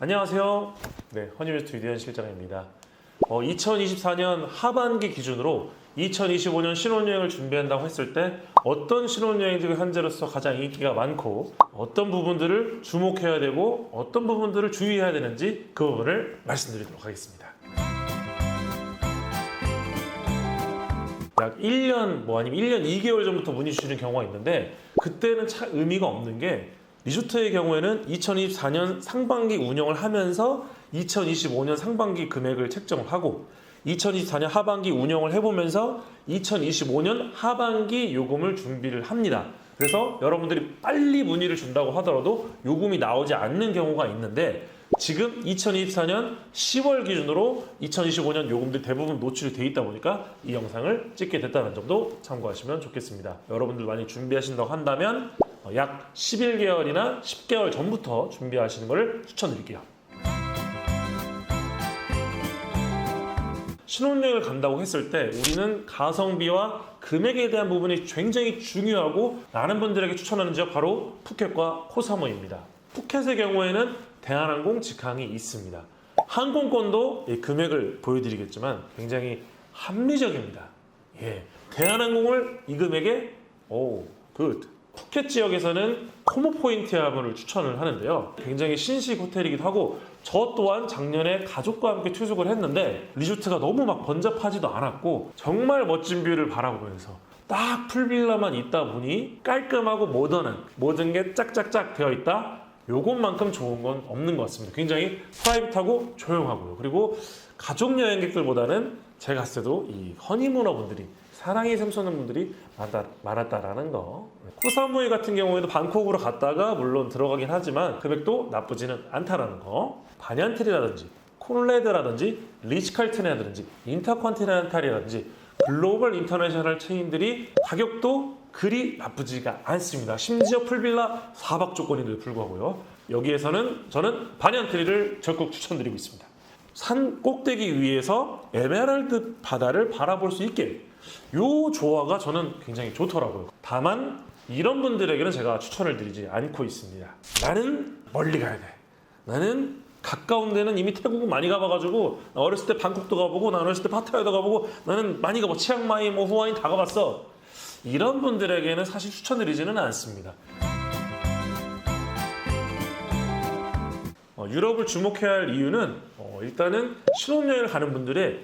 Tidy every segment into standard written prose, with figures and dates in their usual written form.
안녕하세요. 네, 허니베스트 유대현 실장입니다. 2024년 하반기 기준으로 2025년 신혼여행을 준비한다고 했을 때 어떤 신혼여행지가 현재로서 가장 인기가 많고 어떤 부분들을 주목해야 되고 어떤 부분들을 주의해야 되는지 그 부분을 말씀드리도록 하겠습니다. 약 1년 아니면 1년 2개월 전부터 문의 주시는 경우가 있는데 그때는 참 의미가 없는 게 리조트의 경우에는 2024년 상반기 운영을 하면서 2025년 상반기 금액을 책정을 하고 2024년 하반기 운영을 해보면서 2025년 하반기 요금을 준비를 합니다. 그래서 여러분들이 빨리 문의를 준다고 하더라도 요금이 나오지 않는 경우가 있는데 지금 2024년 10월 기준으로 2025년 요금들이 대부분 노출이 돼 있다 보니까 이 영상을 찍게 됐다는 점도 참고하시면 좋겠습니다. 여러분들 많이 준비하신다고 한다면 약 11개월이나 10개월 전부터 준비하시는 것을 추천드릴게요. 신혼여행을 간다고 했을 때 우리는 가성비와 금액에 대한 부분이 굉장히 중요하고 많은 분들에게 추천하는 지역 바로 푸켓과 코사무이입니다. 푸켓의 경우에는 대한항공 직항이 있습니다. 항공권도 금액을 보여드리겠지만 굉장히 합리적입니다. 대한항공을 이 금액에 굿. 푸켓 지역에서는 코모 포인트 하분을 추천을 하는데요. 굉장히 신식 호텔이기도 하고 저 또한 작년에 가족과 함께 투숙을 했는데 리조트가 너무 막 번잡하지도 않았고 정말 멋진 뷰를 바라보면서 딱 풀빌라만 있다 보니 깔끔하고 모던한 모든 게 짝짝짝 되어 있다. 요것만큼 좋은 건 없는 것 같습니다. 굉장히 프라이빗하고 조용하고요. 그리고 가족 여행객들보다는 제가 봤을 때도 이 허니무너 분들이 사랑이 샘솟는 분들이 많았다라는 거. 코사무이 같은 경우에도 방콕으로 갔다가 물론 들어가긴 하지만 금액도 나쁘지는 않다라는 거. 반얀트리라든지 콘레드라든지 리츠칼튼이라든지 인터컨티넨탈이라든지 글로벌 인터내셔널 체인들이 가격도 그리 나쁘지가 않습니다. 심지어 풀빌라 4박 조건인데도 불구하고요. 여기에서는 저는 반얀트리를 적극 추천드리고 있습니다. 산 꼭대기 위에서 에메랄드 바다를 바라볼 수 있게 요 조화가 저는 굉장히 좋더라고요. 다만 이런 분들에게는 제가 추천을 드리지 않고 있습니다. 나는 멀리 가야 돼. 나는 가까운 데는 이미 태국은 많이 가봐가지고 나 어렸을 때 방콕도 가보고 나 어렸을 때 파타야도 가보고 나는 많이 가고 치앙마이 후아인 다 가봤어. 이런 분들에게는 사실 추천드리지는 않습니다. 유럽을 주목해야 할 이유는 일단은 신혼여행을 가는 분들의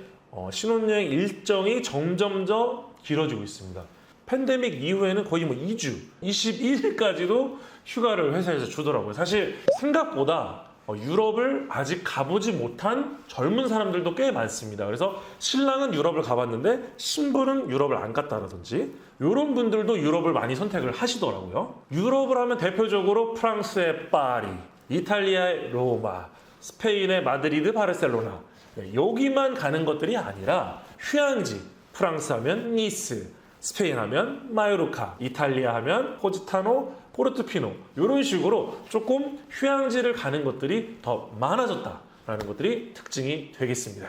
신혼여행 일정이 점점 더 길어지고 있습니다. 팬데믹 이후에는 거의 2주, 21일까지도 휴가를 회사에서 주더라고요. 사실 생각보다 유럽을 아직 가보지 못한 젊은 사람들도 꽤 많습니다. 그래서 신랑은 유럽을 가봤는데 신부는 유럽을 안 갔다라든지 이런 분들도 유럽을 많이 선택을 하시더라고요. 유럽을 하면 대표적으로 프랑스의 파리, 이탈리아의 로마, 스페인의 마드리드, 바르셀로나 여기만 가는 것들이 아니라 휴양지, 프랑스 하면 니스, 스페인 하면 마요르카, 이탈리아 하면 포지타노, 포르토피노 이런 식으로 조금 휴양지를 가는 것들이 더 많아졌다라는 것들이 특징이 되겠습니다.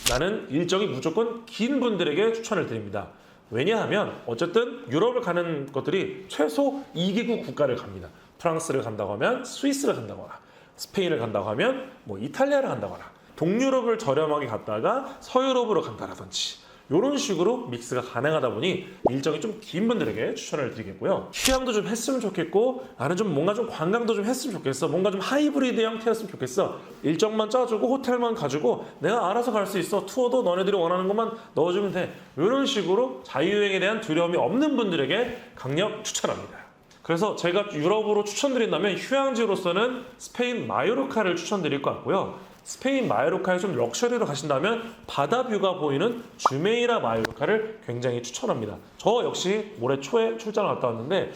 나는 일정이 무조건 긴 분들에게 추천을 드립니다. 왜냐하면 어쨌든 유럽을 가는 것들이 최소 2개국 국가를 갑니다. 프랑스를 간다고 하면 스위스를 간다거나 스페인을 간다고 하면 이탈리아를 간다거나 동유럽을 저렴하게 갔다가 서유럽으로 간다라든지 이런 식으로 믹스가 가능하다 보니 일정이 좀 긴 분들에게 추천을 드리겠고요. 휴양도 좀 했으면 좋겠고 나는 좀 뭔가 좀 관광도 좀 했으면 좋겠어. 뭔가 좀 하이브리드 형태였으면 좋겠어. 일정만 짜주고 호텔만 가지고 내가 알아서 갈 수 있어. 투어도 너네들이 원하는 것만 넣어주면 돼. 이런 식으로 자유여행에 대한 두려움이 없는 분들에게 강력 추천합니다. 그래서 제가 유럽으로 추천드린다면 휴양지로서는 스페인 마요르카를 추천드릴 것 같고요. 스페인 마요르카에 좀 럭셔리로 가신다면 바다 뷰가 보이는 주메이라 마요르카를 굉장히 추천합니다. 저 역시 올해 초에 출장을 갔다 왔는데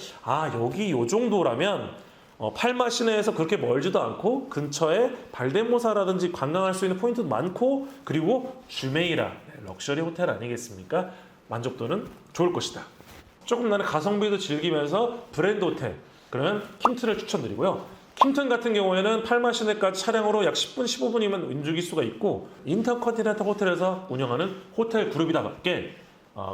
여기 요 정도라면 팔마 시내에서 그렇게 멀지도 않고 근처에 발데모사라든지 관광할 수 있는 포인트도 많고 그리고 주메이라 럭셔리 호텔 아니겠습니까? 만족도는 좋을 것이다. 조금 나는 가성비도 즐기면서 브랜드 호텔 그러면 킴튼을 추천드리고요. 킴튼 같은 경우에는 팔마 시내까지 차량으로 약 10분, 15분이면 움직일 수가 있고 인터컨티넨탈 호텔에서 운영하는 호텔 그룹이다 밖에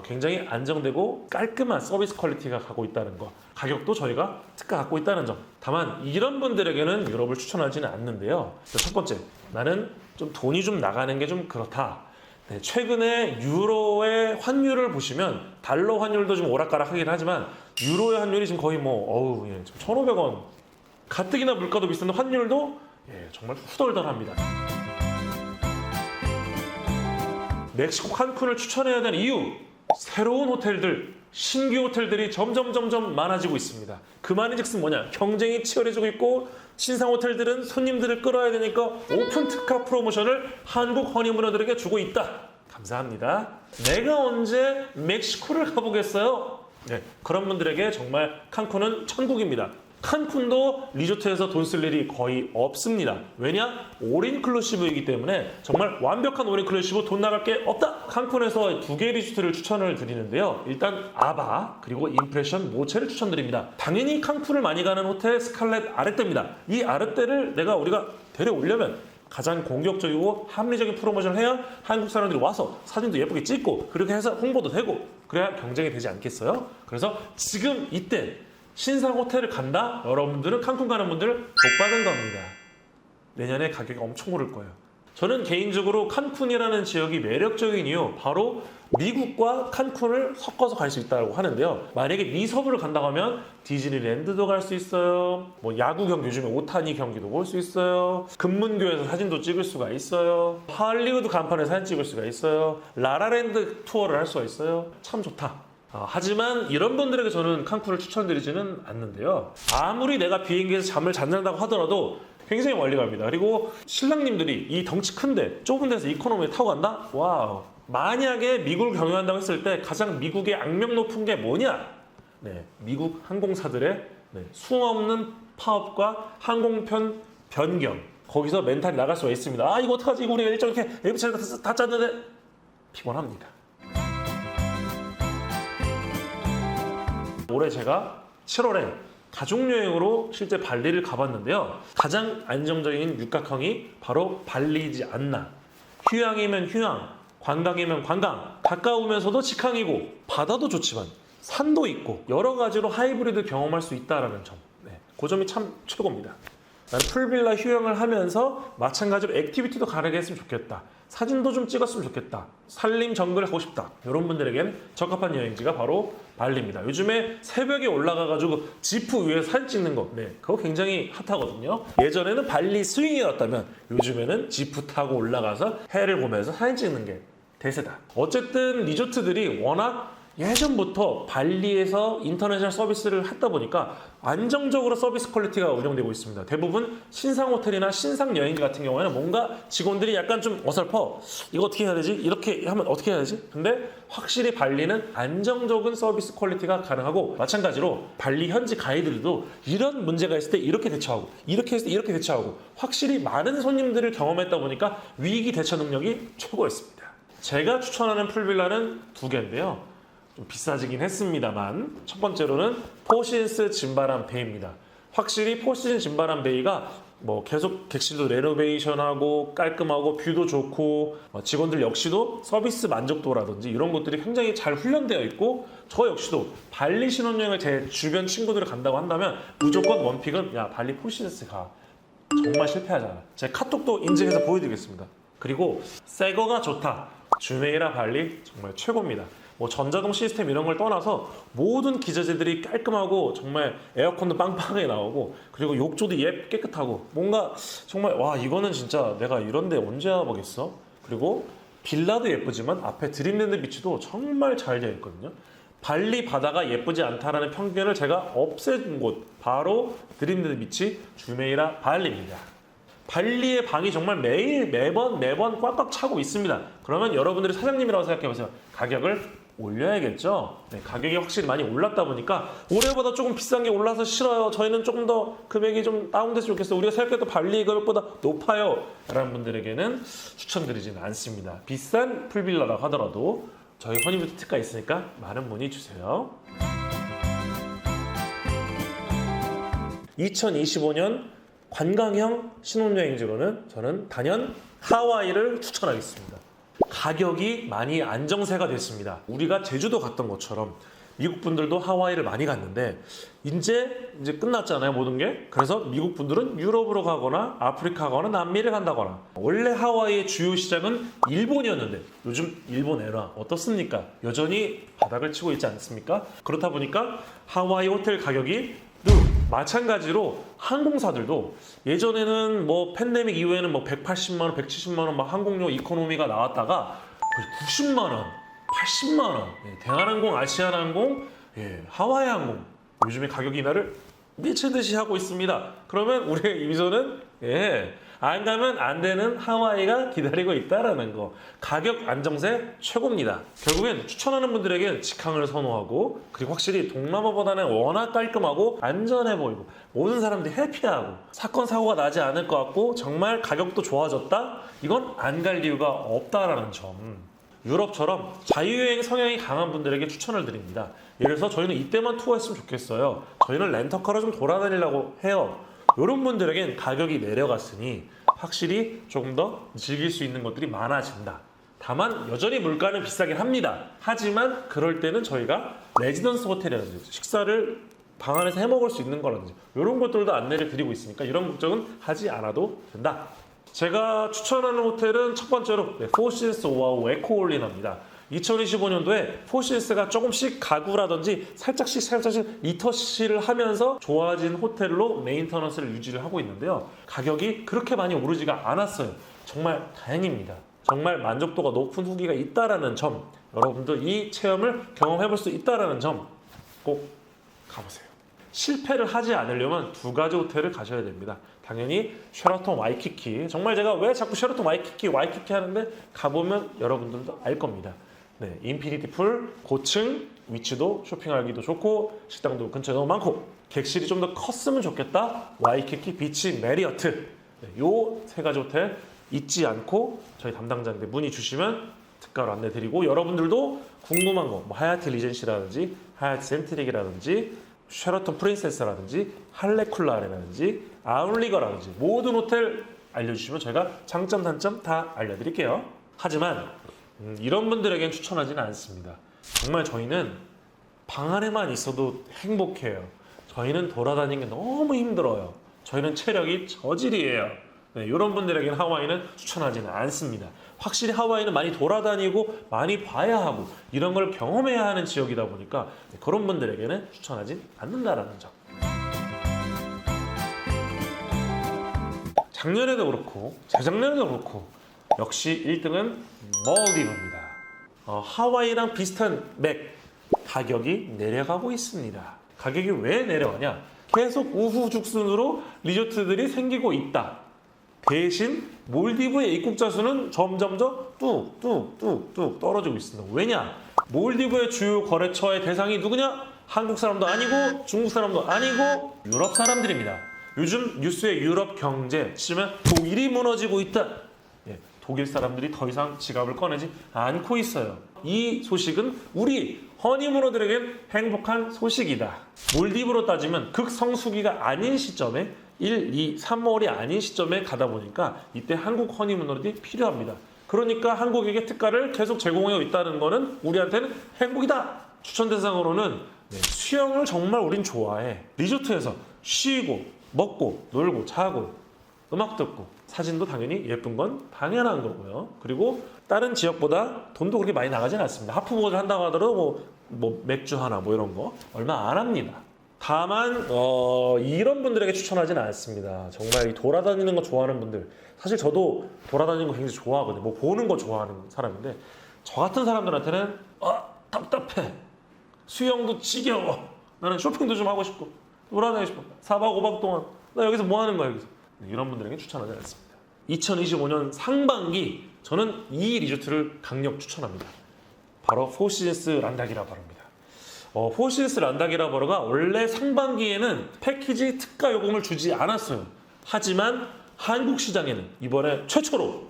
굉장히 안정되고 깔끔한 서비스 퀄리티가 가고 있다는 거, 가격도 저희가 특가 갖고 있다는 점. 다만 이런 분들에게는 유럽을 추천하지는 않는데요. 첫 번째, 나는 좀 돈이 좀 나가는 게 좀 그렇다. 네, 최근에 유로의 환율을 보시면 달러 환율도 좀 오락가락하긴 하지만 유로의 환율이 지금 거의 뭐 1,500원, 가뜩이나 물가도 비싼데 환율도 정말 후덜덜합니다. 멕시코 칸쿤을 추천해야 되는 이유, 새로운 호텔들, 신규 호텔들이 점점 많아지고 있습니다. 그 말인즉슨 뭐냐, 경쟁이 치열해지고 있고 신상 호텔들은 손님들을 끌어야 되니까 오픈 특가 프로모션을 한국 허니문어들에게 주고 있다. 감사합니다. 내가 언제 멕시코를 가보겠어요? 네, 그런 분들에게 정말 칸쿤은 천국입니다. 칸쿤도 리조트에서 돈 쓸 일이 거의 없습니다. 왜냐? 올인클루시브이기 때문에 정말 완벽한 올인클루시브, 돈 나갈 게 없다! 칸쿤에서 2개의 리조트를 추천을 드리는데요. 일단 아바 그리고 임프레션 모체를 추천드립니다. 당연히 칸쿤을 많이 가는 호텔 스칼렛 아르떼입니다. 이 아르떼를 우리가 데려오려면 가장 공격적이고 합리적인 프로모션을 해야 한국 사람들이 와서 사진도 예쁘게 찍고 그렇게 해서 홍보도 되고 그래야 경쟁이 되지 않겠어요? 그래서 지금 이때 신상 호텔을 간다? 여러분들은 칸쿤 가는 분들 복 받은 겁니다. 내년에 가격이 엄청 오를 거예요. 저는 개인적으로 칸쿤이라는 지역이 매력적인 이유, 바로 미국과 칸쿤을 섞어서 갈 수 있다고 하는데요. 만약에 미서부를 간다고 하면 디즈니랜드도 갈 수 있어요. 뭐 야구 경기, 요즘에 오타니 경기도 볼 수 있어요. 금문교에서 사진도 찍을 수가 있어요. 할리우드 간판에 사진 찍을 수가 있어요. 라라랜드 투어를 할 수가 있어요. 참 좋다. 하지만 이런 분들에게 저는 칸쿤을 추천드리지는 않는데요. 아무리 내가 비행기에서 잠을 잔다고 하더라도 굉장히 멀리 갑니다. 그리고 신랑님들이 이 덩치 큰데 좁은 데서 이코노미에 타고 간다? 와우. 만약에 미국을 경유한다고 했을 때 가장 미국의 악명 높은 게 뭐냐? 네, 미국 항공사들의 수없는 파업과 항공편 변경. 거기서 멘탈이 나갈 수가 있습니다. 이거 어떡하지? 이거 우리가 일정 이렇게 AFC를 다 짰는데 피곤합니다. 올해 제가 7월에 가족여행으로 실제 발리를 가봤는데요. 가장 안정적인 육각형이 바로 발리이지 않나. 휴양이면 휴양, 관광이면 관광. 가까우면서도 직항이고 바다도 좋지만 산도 있고 여러 가지로 하이브리드 경험할 수 있다는 점. 그 점이 참 최고입니다. 나는 풀빌라 휴양을 하면서 마찬가지로 액티비티도 가능하게 했으면 좋겠다. 사진도 좀 찍었으면 좋겠다. 산림 정글을 가고 싶다. 이런 분들에겐 적합한 여행지가 바로 발리입니다. 요즘에 새벽에 올라가가지고 지프 위에 사진 찍는 거, 그거 굉장히 핫하거든요. 예전에는 발리 스윙이었다면 요즘에는 지프 타고 올라가서 해를 보면서 사진 찍는 게 대세다. 어쨌든 리조트들이 워낙 예전부터 발리에서 인터내셔널 서비스를 하다 보니까 안정적으로 서비스 퀄리티가 운영되고 있습니다. 대부분 신상 호텔이나 신상 여행지 같은 경우에는 뭔가 직원들이 약간 좀 어설퍼. 이거 어떻게 해야 되지? 이렇게 하면 어떻게 해야 되지? 근데 확실히 발리는 안정적인 서비스 퀄리티가 가능하고, 마찬가지로 발리 현지 가이드들도 이런 문제가 있을 때 이렇게 대처하고 이렇게 했을 때 이렇게 대처하고, 확실히 많은 손님들을 경험했다 보니까 위기 대처 능력이 최고였습니다. 제가 추천하는 풀빌라는 2개인데요. 좀 비싸지긴 했습니다만, 첫 번째로는 포시즌스 진바람 베이입니다. 확실히 포시즌 진바람 베이가 계속 객실도 레노베이션하고 깔끔하고 뷰도 좋고, 직원들 역시도 서비스 만족도라든지 이런 것들이 굉장히 잘 훈련되어 있고, 저 역시도 발리 신혼여행을 제 주변 친구들을 간다고 한다면 무조건 원픽은 야 발리 포시즌스 가. 정말 실패하잖아. 제 카톡도 인증해서 보여드리겠습니다. 그리고 새거가 좋다. 주메이라 발리 정말 최고입니다. 전자동 시스템 이런 걸 떠나서 모든 기저제들이 깔끔하고 정말 에어컨도 빵빵하게 나오고, 그리고 욕조도 깨끗하고, 뭔가 정말 와 이거는 진짜 내가 이런 데 언제 와보겠어? 그리고 빌라도 예쁘지만 앞에 드림랜드 비치도 정말 잘 되어 있거든요. 발리 바다가 예쁘지 않다라는 편견을 제가 없앤 곳, 바로 드림랜드 비치 주메이라 발리입니다. 발리의 방이 정말 매번 꽉꽉 차고 있습니다. 그러면 여러분들이 사장님이라고 생각해보세요. 가격을 올려야겠죠. 가격이 확실히 많이 올랐다 보니까 올해보다 조금 비싼 게 올라서 싫어요. 저희는 조금 더 금액이 좀 다운됐으면 좋겠어요. 우리가 생각했던 발리 금액보다 높아요. 라는 분들에게는 추천드리지는 않습니다. 비싼 풀빌라라고 하더라도 저희 허니뮤트 특가 있으니까 많은 문의 주세요. 2025년 관광형 신혼여행지로는 저는 단연 하와이를 추천하겠습니다. 가격이 많이 안정세가 됐습니다. 우리가 제주도 갔던 것처럼 미국 분들도 하와이를 많이 갔는데 이제 끝났잖아요, 모든 게. 그래서 미국 분들은 유럽으로 가거나 아프리카 가거나 남미를 간다거나. 원래 하와이의 주요 시장은 일본이었는데 요즘 일본 엔화 어떻습니까? 여전히 바닥을 치고 있지 않습니까? 그렇다 보니까 하와이 호텔 가격이 마찬가지로 항공사들도 예전에는 뭐 팬데믹 이후에는 뭐 180만 원, 170만 원 막 항공료 이코노미가 나왔다가 거의 90만 원, 80만 원. 대한항공, 아시아나항공, 하와이 항공 요즘에 가격 인하를 미친 듯이 하고 있습니다. 그러면 우리의 여기서는 안 가면 안 되는 하와이가 기다리고 있다라는 거. 가격 안정세 최고입니다. 결국엔 추천하는 분들에게 직항을 선호하고, 그리고 확실히 동남아보다는 워낙 깔끔하고 안전해 보이고 모든 사람들이 해피하고 사건 사고가 나지 않을 것 같고 정말 가격도 좋아졌다? 이건 안 갈 이유가 없다라는 점. 유럽처럼 자유여행 성향이 강한 분들에게 추천을 드립니다. 예를 들어서 저희는 이때만 투어했으면 좋겠어요. 저희는 렌터카로 좀 돌아다니려고 해요. 이런 분들에겐 가격이 내려갔으니 확실히 조금 더 즐길 수 있는 것들이 많아진다. 다만 여전히 물가는 비싸긴 합니다. 하지만 그럴 때는 저희가 레지던스 호텔이라든지 식사를 방 안에서 해 먹을 수 있는 거라든지 이런 것들도 안내를 드리고 있으니까 이런 걱정은 하지 않아도 된다. 제가 추천하는 호텔은 첫 번째로 포시즌스 오아우 에코올린합니다. 2025년도에 포시즌스가 조금씩 가구라든지 살짝씩 리터시를 하면서 좋아진 호텔로 메인터넌스를 유지를 하고 있는데요. 가격이 그렇게 많이 오르지가 않았어요. 정말 다행입니다. 정말 만족도가 높은 후기가 있다라는 점, 여러분들 이 체험을 경험해볼 수 있다라는 점 꼭 가보세요. 실패를 하지 않으려면 두 가지 호텔을 가셔야 됩니다. 당연히 쉐라톤 와이키키. 정말 제가 왜 자꾸 쉐라톤 와이키키 하는데 가보면 여러분들도 알 겁니다. 네, 인피니티 풀, 고층, 위치도 쇼핑하기도 좋고 식당도 근처에 너무 많고 객실이 좀 더 컸으면 좋겠다. 와이키키 비치 메리어트. 요 세 가지 호텔 잊지 않고 저희 담당자한테 문의 주시면 특가로 안내 드리고, 여러분들도 궁금한 거, 뭐 하얏트 리젠시라든지 하얏트 센트릭이라든지 쉐라톤 프린세스라든지 할레쿨라라든지 아울리거라든지 모든 호텔 알려주시면 저희가 장점 단점 다 알려드릴게요. 하지만 이런 분들에겐 추천하지는 않습니다. 정말 저희는 방 안에만 있어도 행복해요. 저희는 돌아다니는 게 너무 힘들어요. 저희는 체력이 저질이에요. 이런 분들에게는 하와이는 추천하지는 않습니다. 확실히 하와이는 많이 돌아다니고 많이 봐야 하고 이런 걸 경험해야 하는 지역이다 보니까 그런 분들에게는 추천하지 않는다라는 점. 작년에도 그렇고 재작년에도 그렇고 역시 1등은 몰디브입니다. 하와이랑 비슷한 맥 가격이 내려가고 있습니다. 가격이 왜 내려가냐? 계속 우후죽순으로 리조트들이 생기고 있다. 대신 몰디브의 입국자 수는 점점점 뚝뚝뚝뚝 떨어지고 있습니다. 왜냐? 몰디브의 주요 거래처의 대상이 누구냐? 한국 사람도 아니고 중국 사람도 아니고 유럽 사람들입니다. 요즘 뉴스에 유럽 경제 치면 독일이 무너지고 있다. 독일 사람들이 더 이상 지갑을 꺼내지 않고 있어요. 이 소식은 우리 허니문어들에겐 행복한 소식이다. 몰디브로 따지면 극성수기가 아닌 시점에 1, 2, 3월이 아닌 시점에 가다 보니까 이때 한국 허니문어들이 필요합니다. 그러니까 한국에게 특가를 계속 제공하고 있다는 거는 우리한테는 행복이다. 추천 대상으로는 수영을 정말 우린 좋아해. 리조트에서 쉬고 먹고 놀고 자고 음악 듣고 사진도 당연히 예쁜 건 당연한 거고요. 그리고 다른 지역보다 돈도 그렇게 많이 나가지는 않습니다. 하프보드를 한다고 하더라도 뭐 맥주 하나 뭐 이런 거 얼마 안 합니다. 다만 이런 분들에게 추천하지는 않습니다. 정말 돌아다니는 거 좋아하는 분들, 사실 저도 돌아다니는 거 굉장히 좋아하거든요. 뭐 보는 거 좋아하는 사람인데 저 같은 사람들한테는 답답해, 수영도 지겨워, 나는 쇼핑도 좀 하고 싶고 돌아다니고 싶어, 4박 5박 동안 나 여기서 뭐 하는 거야 여기서. 이런 분들에게 추천하지 않습니다. 2025년 상반기 저는 이 리조트를 강력 추천합니다. 바로 포시즌스 란다기라바르입니다. 포시즌스 란다기라바르가 원래 상반기에는 패키지 특가 요금을 주지 않았어요. 하지만 한국 시장에는 이번에 최초로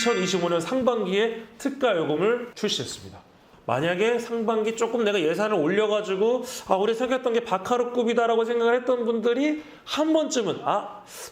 2025년 상반기에 특가 요금을 출시했습니다. 만약에 상반기 조금 내가 예산을 올려가지고 우리 생각했던 게 바카르급이다라고 생각을 했던 분들이 한 번쯤은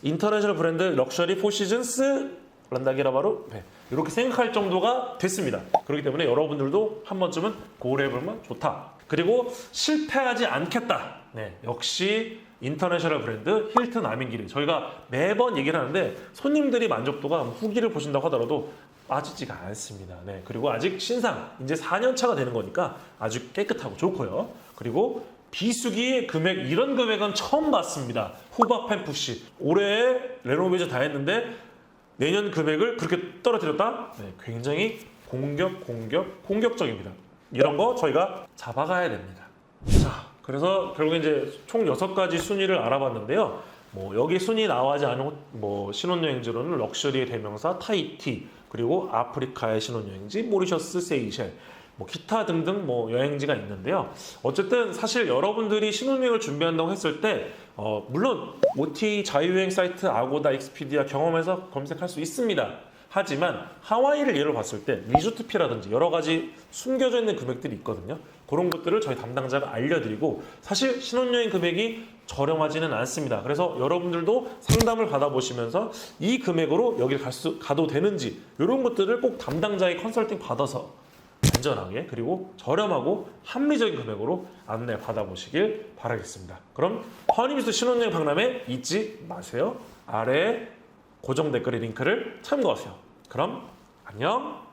인터내셔널 브랜드 럭셔리 포시즌스 란다기라바루 배 이렇게 생각할 정도가 됐습니다. 그렇기 때문에 여러분들도 한 번쯤은 고려해보면 좋다. 그리고 실패하지 않겠다. 네, 역시 인터내셔널 브랜드 힐튼 아민길이 저희가 매번 얘기를 하는데 손님들이 만족도가 후기를 보신다고 하더라도 빠지지가 않습니다. 네, 그리고 아직 신상 이제 4년 차가 되는 거니까 아주 깨끗하고 좋고요. 그리고 비수기 금액 이런 금액은 처음 봤습니다. 후바펜 푸시 올해 레노베이션 다 했는데 내년 금액을 그렇게 떨어뜨렸다? 네, 굉장히 공격적입니다. 이런 거 저희가 잡아가야 됩니다. 자, 그래서 결국에 이제 총 6가지 순위를 알아봤는데요. 뭐 여기 순위 나와지 않은 뭐 신혼여행지로는 럭셔리의 대명사 타히티, 그리고 아프리카의 신혼여행지 모리셔스, 세이셸, 뭐 기타 등등 뭐 여행지가 있는데요. 어쨌든 사실 여러분들이 신혼여행을 준비한다고 했을 때 물론 OTA 자유여행 사이트 아고다, 익스피디아 경험해서 검색할 수 있습니다. 하지만 하와이를 예로 봤을 때 리조트피라든지 여러 가지 숨겨져 있는 금액들이 있거든요. 그런 것들을 저희 담당자가 알려드리고 사실 신혼여행 금액이 저렴하지는 않습니다. 그래서 여러분들도 상담을 받아보시면서 이 금액으로 여기를 가도 되는지 이런 것들을 꼭 담당자의 컨설팅 받아서 안전하게 그리고 저렴하고 합리적인 금액으로 안내 받아보시길 바라겠습니다. 그럼 허니비스 신혼여행 박람회 잊지 마세요. 아래 고정 댓글의 링크를 참고하세요. 그럼 안녕.